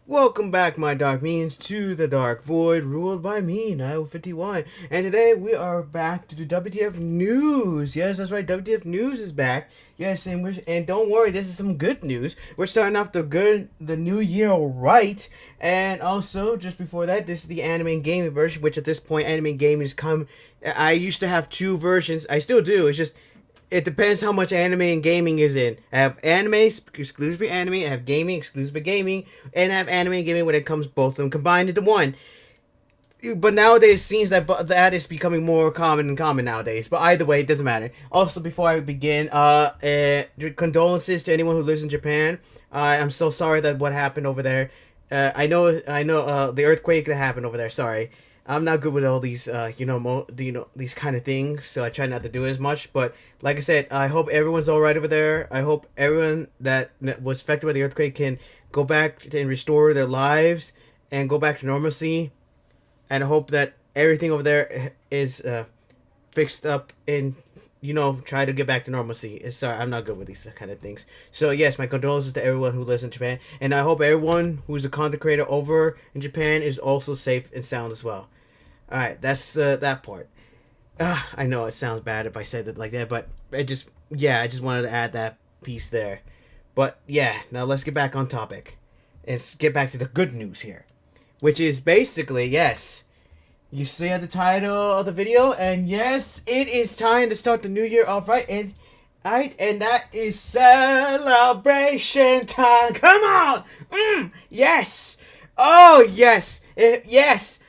Welcome back, my dark means, to the Dark Void, ruled by me, Nile51. And today we are back to the WTF News. Yes, that's right, WTF News is back. Yes, and don't worry, this is some good news. We're starting off the new year right. And also, just before that, this is the anime and gaming version, which at this point, anime and gaming has come. I used to have two versions. I still do. It's just it depends how much anime and gaming is in. I have anime exclusive for anime, I have gaming exclusive for gaming, and I have anime and gaming when it comes both of them combined into one. But nowadays it seems that is becoming more common and common nowadays. But either way, it doesn't matter. Also, before I begin, condolences to anyone who lives in Japan. I'm so sorry that what happened over there. I know, the earthquake that happened over there. Sorry, I'm not good with all these, these kind of things. So I try not to do it as much. But like I said, I hope everyone's all right over there. I hope everyone that was affected by the earthquake can go back and restore their lives and go back to normalcy. And I hope that everything over there is fixed up and, try to get back to normalcy. Sorry, I'm not good with these kind of things. So, yes, my condolences to everyone who lives in Japan. And I hope everyone who's a content creator over in Japan is also safe and sound as well. Alright, that's that part. I know it sounds bad if I said it like that, but I just wanted to add that piece there. But, yeah, now let's get back on topic. Let's get back to the good news here. Which is basically, yes, you see at the title of the video, and yes, it is time to start the new year off right, and that is celebration time. Come on, yes, oh yes, yes.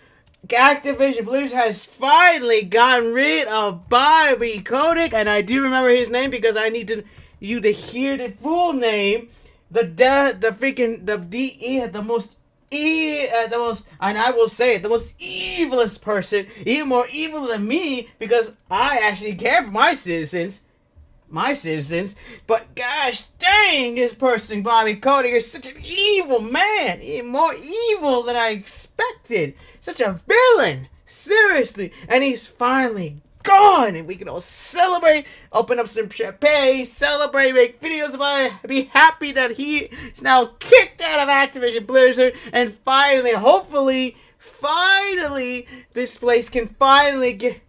Activision Blizzard has finally gotten rid of Bobby Kotick, and I do remember his name because I need you to hear the full name. The most, and I will say it, the most evilest person, even more evil than me, because I actually care for my citizens. But gosh dang, this person, Bobby Kotick, is such an evil man, even more evil than I expected. Such a villain, seriously. And he's finally gone, and we can all celebrate, open up some champagne, celebrate, make videos about it, be happy that he is now kicked out of Activision Blizzard, and hopefully, this place can finally get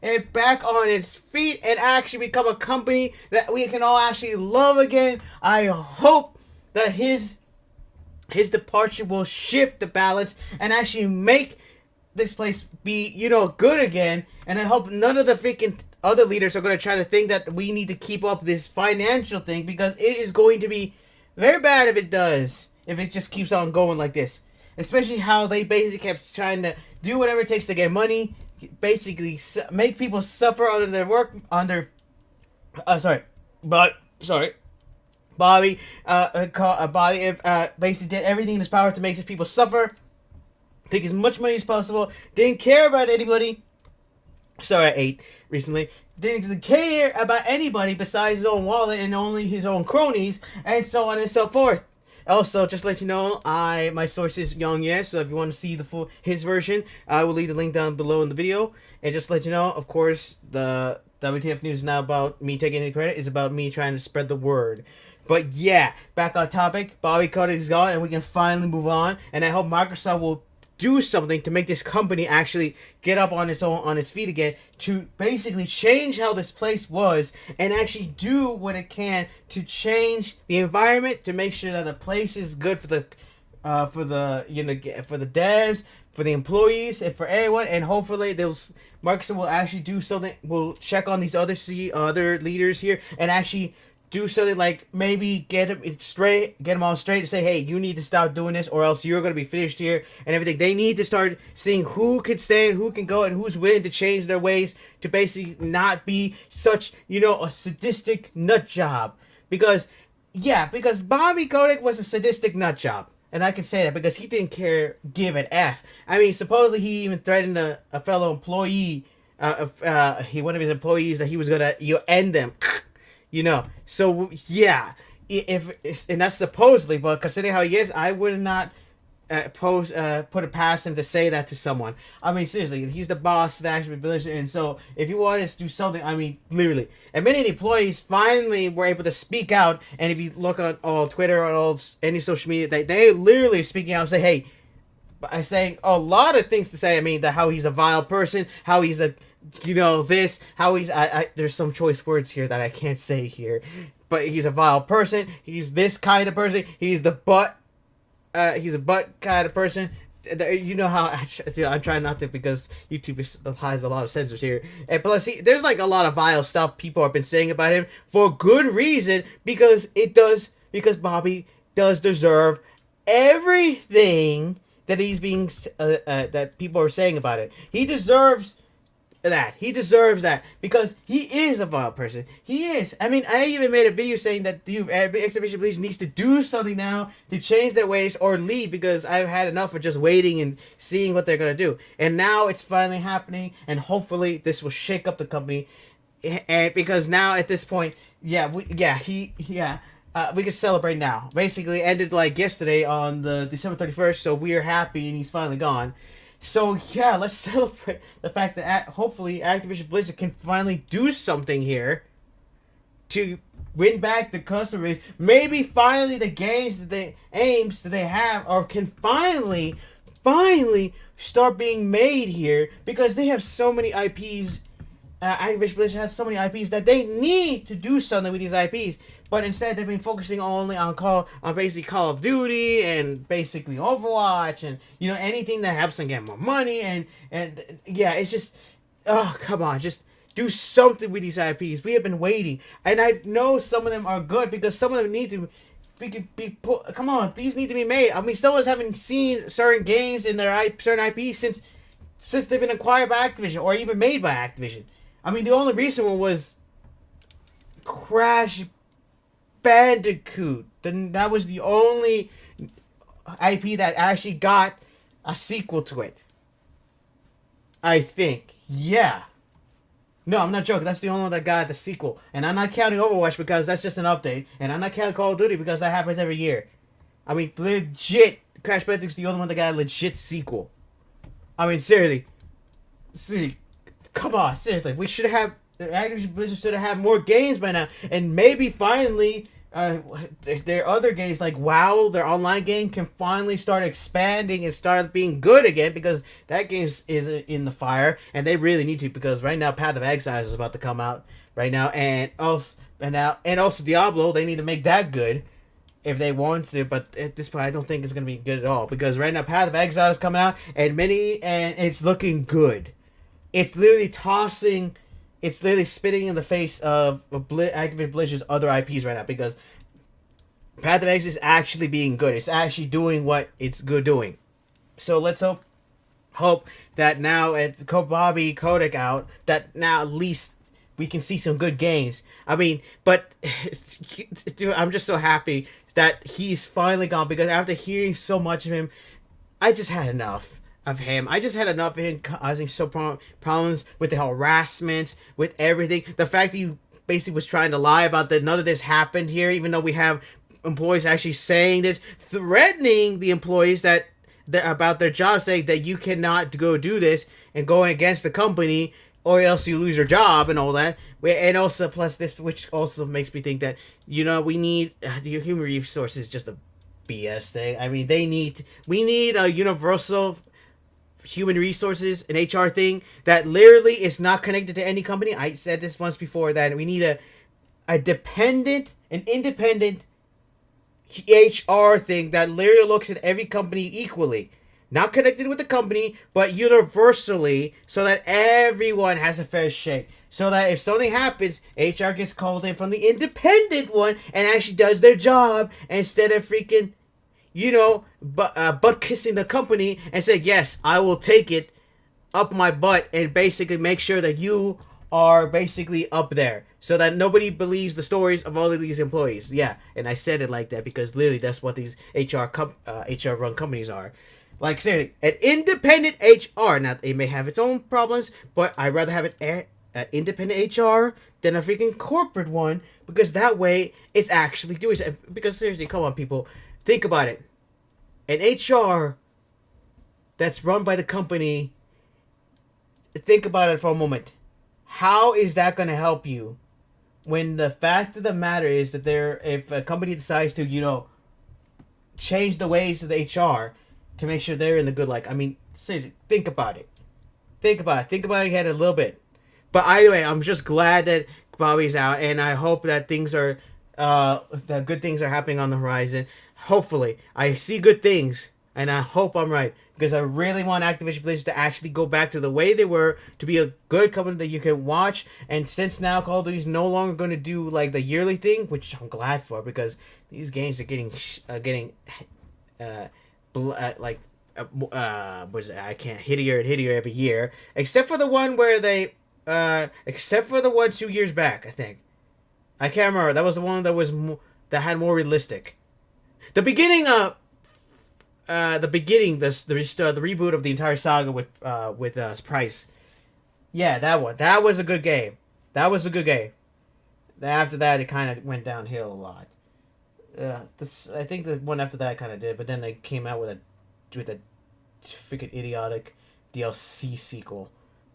it back on its feet and actually become a company that we can all actually love again. I hope that his departure will shift the balance and actually make this place be, good again. And I hope none of the freaking other leaders are going to try to think that we need to keep up this financial thing, because it is going to be very bad if it does, if it just keeps on going like this. Especially how they basically kept trying to do whatever it takes to get money, basically make people suffer under their work, Bobby basically did everything in his power to make his people suffer, take as much money as possible, didn't care about anybody. Sorry, I ate recently. Didn't care about anybody besides his own wallet and only his own cronies, and so on and so forth. Also, just to let you know, my source is Young Yes, so if you want to see his version, I will leave the link down below in the video. And just to let you know, of course, the WTF News is not about me taking any credit, it's about me trying to spread the word. But yeah, back on topic, Bobby Kotick is gone, and we can finally move on. And I hope Microsoft will do something to make this company actually get up on its feet again, to basically change how this place was and actually do what it can to change the environment, to make sure that the place is good for the devs, for the employees, and for everyone. And hopefully Microsoft will actually do something, will check on these other leaders here and actually do something like maybe get them all straight to say, hey, you need to stop doing this or else you're going to be finished here and everything. They need to start seeing who can stay and who can go and who's willing to change their ways to basically not be such, a sadistic nut job. Because Bobby Kotick was a sadistic nut job. And I can say that because he didn't give an F. I mean, supposedly he even threatened a fellow employee, one of his employees, that he was going to end them. So yeah, and that's supposedly, but considering how he is, I would not put it past him to say that to someone. I mean, seriously, he's the boss of Activision Blizzard, and so if he wanted to do something, I mean, literally, and many of the employees finally were able to speak out. And if you look on all Twitter or all any social media, they literally speaking out and say, "Hey," by saying a lot of things to say. I mean, how he's a vile person, how he's a, this, how he's. There's some choice words here that I can't say here, but he's a vile person. He's this kind of person. He's the butt. He's a butt kind of person. You know how I'm trying not to, because YouTube has a lot of censors here. And plus, there's like a lot of vile stuff people have been saying about him for good reason, because Bobby does deserve everything that he's being that people are saying about it. He deserves that. He deserves that because he is a vile person. He is. I mean, I even made a video saying that Activision Blizzard needs to do something now to change their ways or leave, because I've had enough of just waiting and seeing what they're gonna do. And now it's finally happening, and hopefully this will shake up the company. And because now at this point, we can celebrate now. Basically, ended like yesterday on the December 31st, so we're happy and he's finally gone. So yeah, let's celebrate the fact that hopefully Activision Blizzard can finally do something here to win back the customer base. Maybe finally the games that they have or can finally start being made here, because they have so many IPs. Activision Blizzard has so many IPs that they need to do something with these IPs. But instead, they've been focusing only on basically Call of Duty and basically Overwatch and anything that helps them get more money and yeah, it's just, oh come on, just do something with these IPs. We have been waiting, and I know some of them are good because some of them need to come on, these need to be made. I mean, some of us haven't seen certain games in their certain IPs since they've been acquired by Activision or even made by Activision. I mean, the only recent one was Crash Bandicoot. Then that was the only IP that actually got a sequel to it, I think. Yeah. No, I'm not joking. That's the only one that got the sequel. And I'm not counting Overwatch because that's just an update. And I'm not counting Call of Duty because that happens every year. I mean, legit, Crash Bandicoot's the only one that got a legit sequel. I mean, seriously. Come on, seriously. We should have... Activision Blizzard should have had more games by now. And maybe finally... their other games like WoW, their online game, can finally start expanding and start being good again, because that game is in the fire, and they really need to, because right now Path of Exile is about to come out right now, and also Diablo. They need to make that good if they want to, but at this point I don't think it's going to be good at all, because right now Path of Exile is coming out and it's looking good. It's literally spitting in the face of Activision Blizzard's other IPs right now, because Path of Exile is actually being good. It's actually doing what it's good doing. So let's hope that now at Bobby Kotick out, that now at least we can see some good games. I mean, but dude, I'm just so happy that he's finally gone, because after hearing so much of him, I just had enough of him. I just had enough of him causing problems with the harassment, with everything. The fact that he basically was trying to lie about that none of this happened here, even though we have employees actually saying this, threatening the employees that about their job, saying that you cannot go do this and going against the company or else you lose your job and all that. And also plus this, which also makes me think that we need the human resources, just a BS thing. I mean, we need a universal human resources and HR thing that literally is not connected to any company. I said this once before, that we need an independent HR thing that literally looks at every company equally, not connected with the company, but universally, so that everyone has a fair shake. So that if something happens, HR gets called in from the independent one and actually does their job, instead of freaking butt kissing the company and say, yes, I will take it up my butt, and basically make sure that you are basically up there, so that nobody believes the stories of all of these employees. Yeah, and I said it like that because literally that's what these HR run companies are. Like, seriously, an independent HR. Now, it may have its own problems, but I'd rather have an independent HR than a freaking corporate one, because that way it's actually doing it. Because seriously, come on, people. Think about it. an HR that's run by the company, think about it for a moment. How is that going to help you when the fact of the matter is that if a company decides to, change the ways of the HR to make sure they're in the good light? I mean, seriously, think about it. Think about it. Think about it a little bit. But either way, I'm just glad that Bobby's out, and I hope that that good things are happening on the horizon. Hopefully, I see good things, and I hope I'm right, because I really want Activision Blizzard to actually go back to the way they were, to be a good company that you can watch. And since now Call of Duty is no longer going to do like the yearly thing, which I'm glad for, because these games are getting I can't hittier and hittier every year, except for the one where they except for the one 2 years back, I think. I can't remember. That was the one that had more realistic. The beginning the reboot of the entire saga with Price. Yeah, that one. That was a good game. After that, it kind of went downhill a lot. I think the one after that kind of did, but then they came out with a freaking idiotic DLC sequel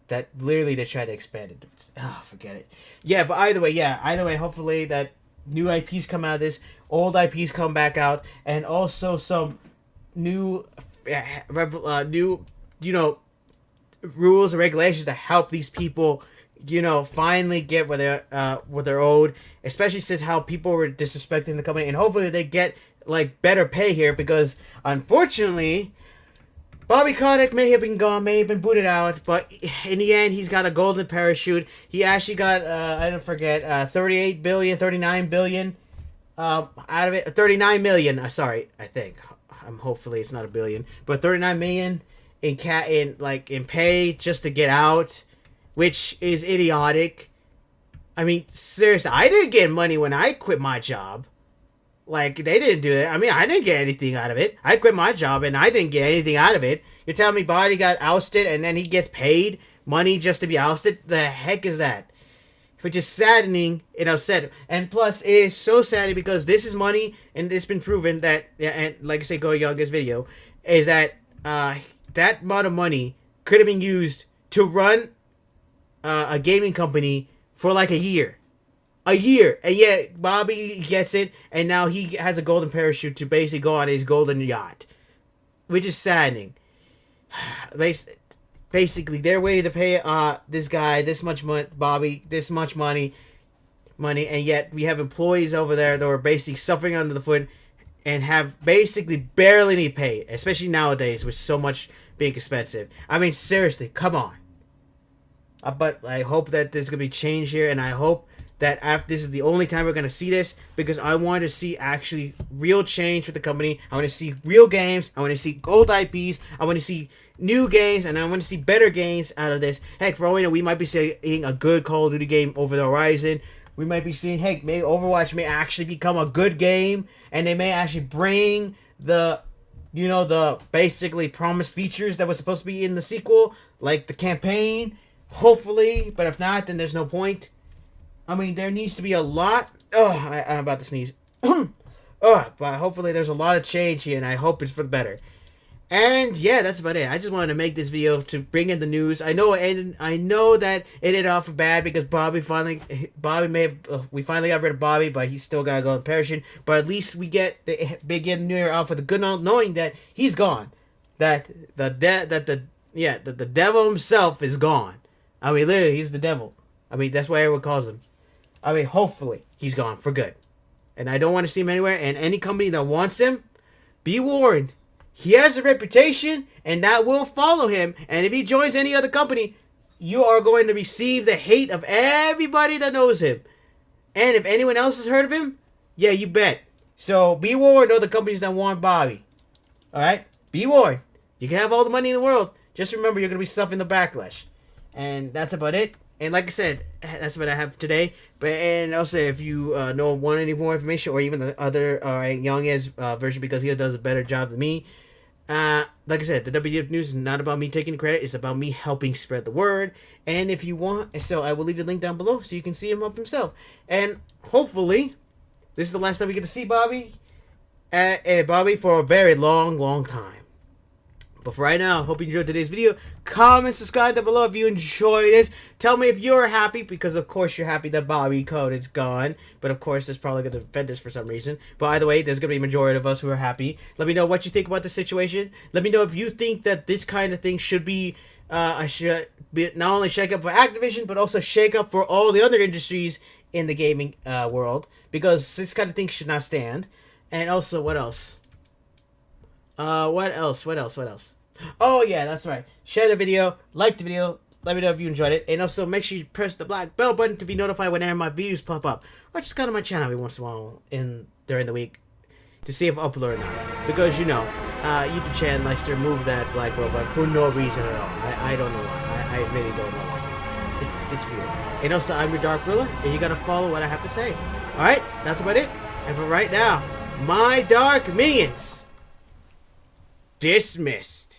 that literally they tried to expand it. Forget it. Yeah, but either way, hopefully that new IPs come out of this, old IPs come back out, and also some new rules and regulations to help these people, finally get what they're owed, especially since how people were disrespecting the company, and hopefully they get like better pay here, because unfortunately Bobby Kotick may have been gone, may have been booted out, but in the end, he's got a golden parachute. He actually got, 38 billion, 39 billion out of it. 39 million, I think. Hopefully it's not a billion, but 39 million in pay just to get out, which is idiotic. I mean, seriously, I didn't get money when I quit my job. Like, they didn't do it. I mean, I didn't get anything out of it. I quit my job, and I didn't get anything out of it. You're telling me Bobby got ousted, and then he gets paid money just to be ousted? The heck is that? Which is saddening and upsetting. And plus, it is so saddening because this is money, and it's been proven that, and like I say, Go Youngest video, is that that amount of money could have been used to run a gaming company for like a year. And yet Bobby gets it, and now he has a golden parachute to basically go on his golden yacht, which is saddening. Basically, they're waiting to pay this guy this much money, Bobby, this much money, and yet we have employees over there that are basically suffering under the foot and have basically barely any pay, especially nowadays with so much being expensive. I mean, seriously, come on. But I hope that there's going to be change here, and I hope that after this is the only time we're going to see this, because I want to see actually real change with the company. I want to see real games. I want to see gold IPs. I want to see new games, and I want to see better games out of this. Heck, for all we know, we might be seeing a good Call of Duty game over the horizon. We might be seeing, heck, maybe Overwatch may actually become a good game, and they may actually bring the basically promised features that was supposed to be in the sequel, like the campaign, hopefully. But if not, then there's no point. I mean, there needs to be a lot. I'm about to sneeze. But hopefully there's a lot of change here, and I hope it's for the better. And yeah, that's about it. I just wanted to make this video to bring in the news. I know that it ended off bad because we finally got rid of Bobby, but he's still got to go in parachute. But at least we begin the new year off with a good note, knowing that he's gone. That the devil himself is gone. I mean, literally, he's the devil. I mean, that's what everyone calls him. I mean, hopefully he's gone for good. And I don't want to see him anywhere. And any company that wants him, be warned. He has a reputation, and that will follow him. And if he joins any other company, you are going to receive the hate of everybody that knows him. And if anyone else has heard of him, yeah, you bet. So be warned, all the companies that want Bobby. Alright? Be warned. You can have all the money in the world. Just remember, you're going to be suffering the backlash. And that's about it. And like I said, that's what I have today. And also, if you want any more information, or even the other Young-As version, because he does a better job than me. Like I said, the WTF News is not about me taking credit. It's about me helping spread the word. And if you want, so I will leave the link down below so you can see him up himself. And hopefully, this is the last time we get to see Bobby. Bobby for a very long time. But for right now, hope you enjoyed today's video. Comment, subscribe down below if you enjoy this. Tell me if you're happy, because of course you're happy that Bobby Kotick's gone. But of course, there's probably going to defend us for some reason. But either way, there's going to be a majority of us who are happy. Let me know what you think about the situation. Let me know if you think that this kind of thing should be, not only shake up for Activision, but also shake up for all the other industries in the gaming world. Because this kind of thing should not stand. And also, what else? What else? Oh, yeah, that's right. Share the video, like the video, let me know if you enjoyed it, and also make sure you press the black bell button to be notified whenever my videos pop up, or just go to my channel every once in a while during the week to see if I upload or not, because, you know, YouTube channel likes to remove that black bell button for no reason at all. I don't know why. I really don't know why. It's weird. And also, I'm your Dark Ruler, and you gotta follow what I have to say. Alright, that's about it. And for right now, my Dark Minions dismissed.